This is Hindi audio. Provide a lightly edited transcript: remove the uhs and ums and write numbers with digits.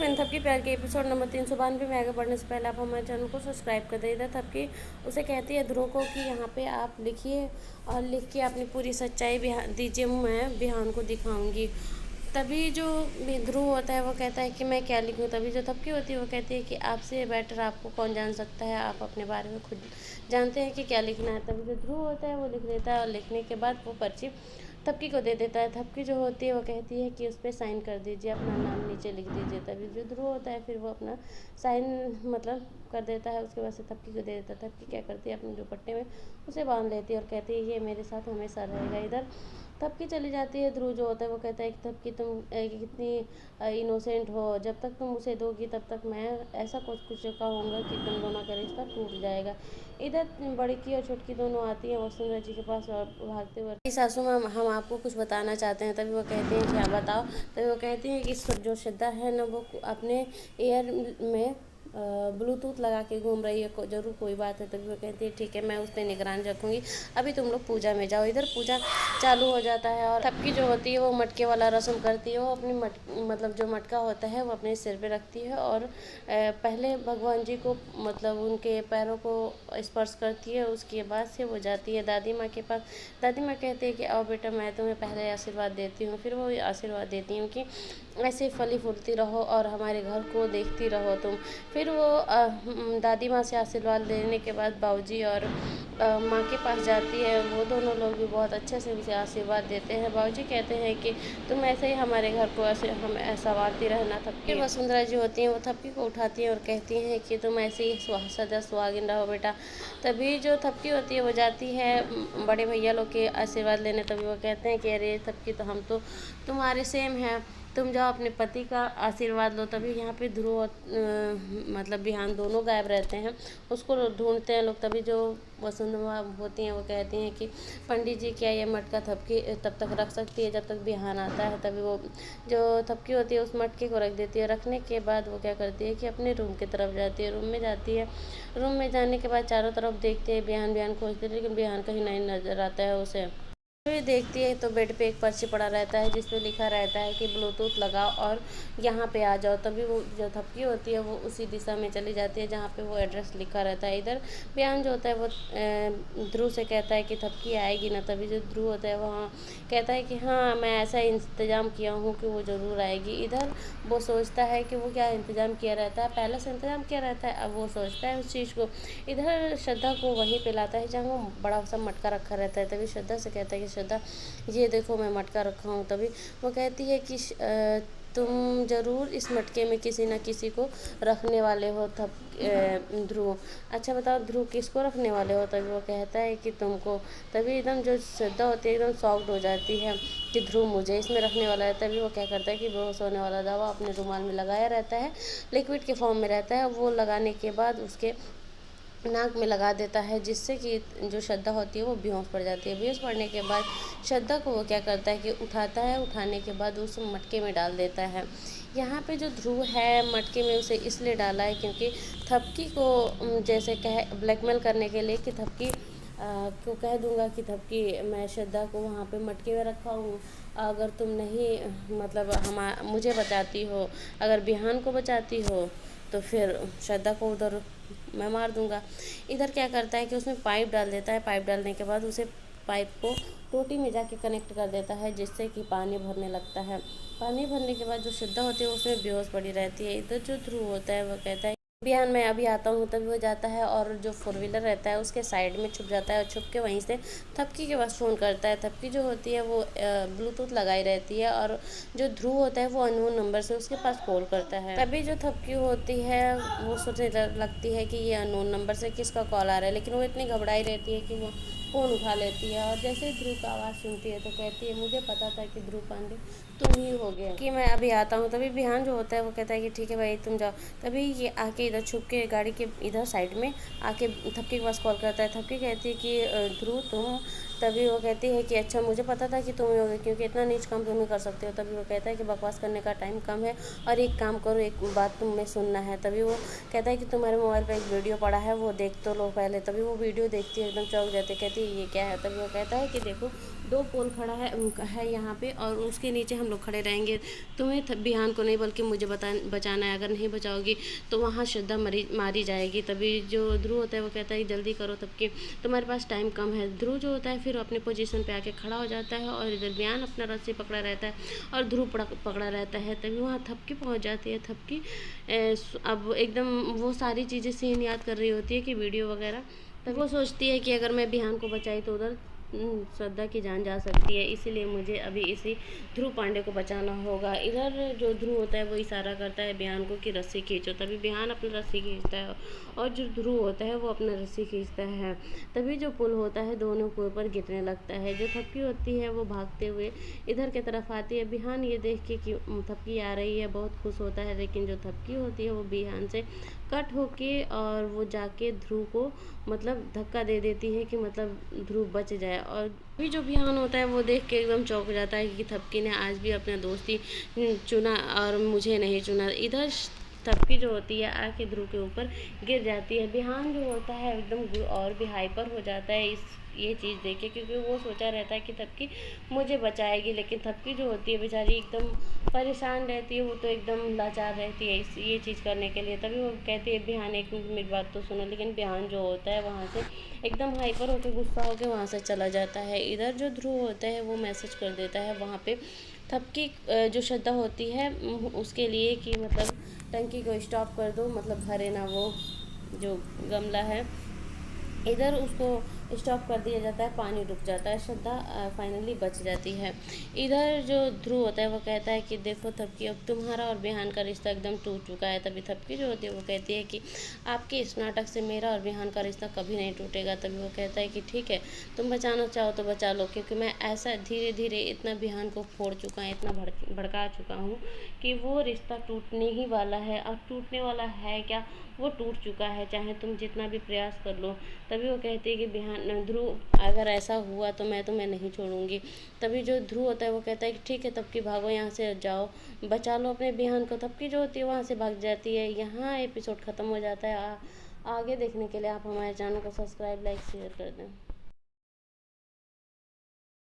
फ्रेंड, थपकी प्यार के एपिसोड नंबर 392 में आगे बढ़ने से पहले आप हमारे चैनल को सब्सक्राइब कर दीजिए। थपकी उसे कहती है ध्रुव को कि यहाँ पे आप लिखिए और लिख के अपनी पूरी सच्चाई दीजिए, मैं बिहान को दिखाऊंगी। तभी जो ध्रुव होता है वो कहता है कि मैं क्या लिखूं। तभी जो थपकी होती है वो कहती है कि आपसे बेटर आपको कौन जान सकता है, आप अपने बारे में खुद जानते हैं कि क्या लिखना है। तभी जो ध्रुव होता है वो लिख देता है और लिखने के बाद वो पर्ची थपकी को दे देता है। थपकी जो होती है वो कहती है कि उस पर साइन कर दीजिए, अपना नाम नीचे लिख दीजिए। तभी जो ध्रुव होता है फिर वो अपना साइन मतलब कर देता है, उसके बाद से थपकी को दे देता है। थपकी क्या करती है, अपने दुपट्टे में उसे बांध लेती है और कहती है ये मेरे साथ हमेशा रहेगा। इधर थपकी चली जाती है। ध्रुव जो होता है वो कहता है कि थपकी तुम कितनी इनोसेंट हो, जब तक तुम उसे दोगी तब तक मैं ऐसा कुछ कुछ कहूँगा कि तुम दोनों का रिश्ता टूट जाएगा। इधर बड़ी की और छोटकी दोनों आती हैं वसुंधरा जी के पास और भागते हुए सासू माँ हम आपको कुछ बताना चाहते हैं। तभी वो कहते हैं कि हाँ बताओ। तभी वो कहती हैं कि जो श्रद्धा है ना वो अपने ईयर में ब्लूटूथ लगा के घूम रही है, जरूर कोई बात है। तभी वो कहती है ठीक है मैं उस पर निगरान रखूँगी, अभी तुम लोग पूजा में जाओ। इधर पूजा चालू हो जाता है और थपकी जो होती है वो मटके वाला रस्म करती है। वो अपनी मतलब जो मटका होता है वो अपने सिर पे रखती है और पहले भगवान जी को मतलब उनके पैरों को स्पर्श करती है। उसके बाद से वो जाती है दादी माँ के पास। दादी माँ कहती है कि आओ बेटा मैं तुम्हें पहले आशीर्वाद देती हूँ। फिर वो आशीर्वाद देती हूँ कि ऐसे फली फूलती रहो और हमारे घर को देखती रहो तुम। फिर वो दादी माँ से आशीर्वाद लेने के बाद बाबूजी और माँ के पास जाती है। वो दोनों लोग भी बहुत अच्छे से उसे आशीर्वाद देते हैं। बाबूजी कहते हैं कि तुम ऐसे ही हमारे घर को ऐसे हम संवारती रहना। थपकी वसुंधरा जी होती हैं वो थपकी को उठाती हैं और कहती हैं कि तुम ऐसे ही सदा सुहागिन रहो बेटा। तभी जो थपकी होती है वो जाती है बड़े भैया लोग के आशीर्वाद लेने। तभी वो कहते हैं कि अरे थपकी तो हम तो तुम्हारे सेम हैं, तुम जाओ अपने पति का आशीर्वाद लो। तभी यहाँ पे ध्रुव मतलब बिहान दोनों गायब रहते हैं, उसको ढूंढते हैं लोग। तभी जो वसुंधरा होती हैं वो कहती हैं कि पंडित जी क्या ये मटका थपकी तब तक रख सकती है जब तक बिहान आता है। तभी वो जो थपकी होती है उस मटके को रख देती है। रखने के बाद वो क्या करती है कि अपने रूम की तरफ जाती है। रूम में जाती है, रूम में जाने के बाद चारों तरफ देखते हैं, बिहान बिहान खोजते हैं लेकिन बिहान कहीं नहीं नजर आता है उसे। फिर देखती है तो बेड पे एक पर्ची पड़ा रहता है जिसपे लिखा रहता है कि ब्लूटूथ लगाओ और यहाँ पे आ जाओ। तभी वो जो थपकी होती है वो उसी दिशा में चली जाती है जहाँ पे वो एड्रेस लिखा रहता है। इधर बयान जो होता है वो ध्रुव से कहता है कि थपकी आएगी ना। तभी जो ध्रुव होता है वो हाँ कहता है कि हाँ मैं ऐसा इंतज़ाम किया हूँ कि वो ज़रूर आएगी। इधर वो सोचता है कि वो क्या इंतज़ाम किया रहता है, पहले से इंतज़ाम किया रहता है, अब वो सोचता है उस चीज़ को। इधर श्रद्धा को वहीं पे लाता है जहाँ वो बड़ा सा मटका रखा रहता है। तभी श्रद्धा से कहता है कि श्रद्धा ये देखो मैं मटका रखा हूँ। तभी वो कहती है कि तुम ज़रूर इस मटके में किसी न किसी को रखने वाले हो। तब ध्रुव अच्छा बताओ ध्रुव किसको रखने वाले हो। तभी वो कहता है कि तुमको। तभी एकदम जो श्रद्धा होती है एकदम शॉक्ड हो जाती है कि ध्रुव मुझे इसमें रखने वाला है। तभी वो क्या करता है कि बेहोश होने वाला दवा अपने रुमाल में लगाया रहता है, लिक्विड के फॉर्म में रहता है। वो लगाने के बाद उसके नाक में लगा देता है जिससे कि जो श्रद्धा होती है वो बेहोश पड़ जाती है। बेहोश पड़ने के बाद श्रद्धा को वो क्या करता है कि उठाता है, उठाने के बाद उस मटके में डाल देता है। यहाँ पे जो ध्रुव है मटके में उसे इसलिए डाला है क्योंकि थपकी को जैसे कह ब्लैकमेल करने के लिए कि थपकी को कह दूंगा कि थपकी मैं श्रद्धा को वहाँ पे मटके में रखा हूँ, अगर तुम नहीं मतलब मुझे बचाती हो, अगर बिहान को बचाती हो तो फिर श्रद्धा को उधर मैं मार दूंगा। इधर क्या करता है कि उसमें पाइप डाल देता है। पाइप डालने के बाद उसे पाइप को टोटी में जाके कनेक्ट कर देता है जिससे कि पानी भरने लगता है। पानी भरने के बाद जो श्रद्धा होती है उसमें बेहोश पड़ी रहती है। इधर जो ध्रुव होता है वो कहता है बिहान मैं अभी आता हूँ। तभी वो जाता है और जो फोर व्हीलर रहता है उसके साइड में छुप जाता है और छुप के वहीं से थपकी के पास फ़ोन करता है। थपकी जो होती है वो ब्लूटूथ लगाई रहती है और जो ध्रुव होता है वो अननोन नंबर से उसके पास कॉल करता है। तभी जो थपकी होती है वो सोचने लगती है कि ये अननोन नंबर से किसका कॉल आ रहा है, लेकिन वो इतनी घबराई रहती है कि वो फ़ोन उठा लेती है और जैसे ही ध्रुव का आवाज़ सुनती है तो कहती है मुझे पता था कि ध्रुव पांडे तुम ही हो गए कि मैं अभी आता हूँ। तभी बिहान जो होता है वो कहता है कि ठीक है भाई तुम जाओ। तभी ये आके इधर छुप के गाड़ी के इधर साइड में आके थपकी के पास कॉल करता है। थपकी कहती है कि ध्रुव तुम। तभी वो कहती है कि अच्छा मुझे पता था कि तुम ही होगे क्योंकि इतना नीच काम तुम ही कर सकते हो। तभी वो कहता है कि बकवास करने का टाइम कम है और एक काम करो, एक बात तुम्हें सुनना है। तभी वो कहता है कि तुम्हारे मोबाइल पर एक वीडियो पड़ा है वो देख तो लो पहले। तभी वो वीडियो देखती है एकदम चौंक जाती है, कहती है ये क्या है। तभी वो कहता है कि देखो 2 पोल खड़ा है यहाँ पे, और उसके नीचे हम लोग खड़े रहेंगे। तुम्हें बिहान को नहीं बल्कि मुझे बचाना है। अगर नहीं बचाओगी तो वहाँ श्रद्धा मारी जाएगी। तभी जो ध्रुव होता है वो कहता है जल्दी करो, तब कि तुम्हारे पास टाइम कम है। ध्रुव जो होता है फिर अपने पोजीशन पे आके खड़ा हो जाता है, और इधर बिहान अपना रस्सी पकड़ा रहता है और ध्रुव पकड़ा रहता है। तभी वहाँ थपकी पहुँच जाती है। थपकी अब एकदम वो सारी चीज़ें सीन याद कर रही होती है कि वीडियो वगैरह। तब वो सोचती है कि अगर मैं बिहान को बचाई तो उधर श्रद्धा की जान जा सकती है, इसीलिए मुझे अभी इसी ध्रुव पांडे को बचाना होगा। इधर जो ध्रुव होता है वो इशारा करता है बिहान को कि रस्सी खींचो। तभी बिहान अपनी रस्सी खींचता है, और जो ध्रुव होता है वो अपना रस्सी खींचता है। तभी जो पुल होता है दोनों के ऊपर गिरने लगता है। जो थपकी होती है वो भागते हुए इधर की तरफ आती है। बिहान ये देख के कि थपकी आ रही है बहुत खुश होता है, लेकिन जो थपकी होती है वो बिहान से कट होके और वो जाके ध्रुव को मतलब धक्का दे देती है कि मतलब ध्रुव बच जाए। और भी जो बिहान होता है वो देख के एकदम चौंक जाता है कि थपकी ने आज भी अपना दोस्ती चुना और मुझे नहीं चुना। इधर थपकी जो होती है आके ध्रुव के ऊपर गिर जाती है। बिहान जो होता है एकदम और भी हाइपर हो जाता है ये चीज़ देख के, क्योंकि वो सोचा रहता है कि थपकी मुझे बचाएगी, लेकिन थपकी जो होती है बेचारी एकदम परेशान रहती है। वो तो एकदम लाचार रहती है ये चीज़ करने के लिए। तभी वो कहती है बिहान एक मिनट मेरी बात तो सुनो, लेकिन बिहान जो होता है वहाँ से एकदम हाइपर होकर गुस्सा होकर वहाँ से चला जाता है। इधर जो ध्रुव होता है वो मैसेज कर देता है वहाँ पे थपकी जो श्रद्धा होती है उसके लिए कि मतलब टंकी को स्टॉप कर दो, मतलब भरे ना वो जो गमला है। इधर उसको स्टॉप कर दिया जाता है, पानी रुक जाता है, श्रद्धा फाइनली बच जाती है। इधर जो ध्रुव होता है वो कहता है कि देखो थपकी अब तुम्हारा और बिहान का रिश्ता एकदम टूट चुका है। तभी थपकी जो होती है वो कहती है कि आपके इस नाटक से मेरा और बिहान का रिश्ता कभी नहीं टूटेगा। तभी वो कहता है कि ठीक है तुम बचाना चाहो तो बचा लो, क्योंकि मैं ऐसा धीरे धीरे इतना बिहान को फोड़ चुका है, इतना भड़का चुका हूँ कि वो रिश्ता टूटने ही वाला है। और टूटने वाला है क्या, वो टूट चुका है, चाहे तुम जितना भी प्रयास कर लो। तभी वो कहती है कि बिहान ध्रुव अगर ऐसा हुआ तो मैं तुम्हें नहीं छोड़ूंगी। तभी जो ध्रुव होता है वो कहता है कि ठीक है तब की भागो यहाँ से, जाओ बचा लो अपने बिहान को। तब की जो होती है वहाँ से भाग जाती है। यहाँ एपिसोड ख़त्म हो जाता है। आगे देखने के लिए आप हमारे चैनल को सब्सक्राइब लाइक शेयर कर दें।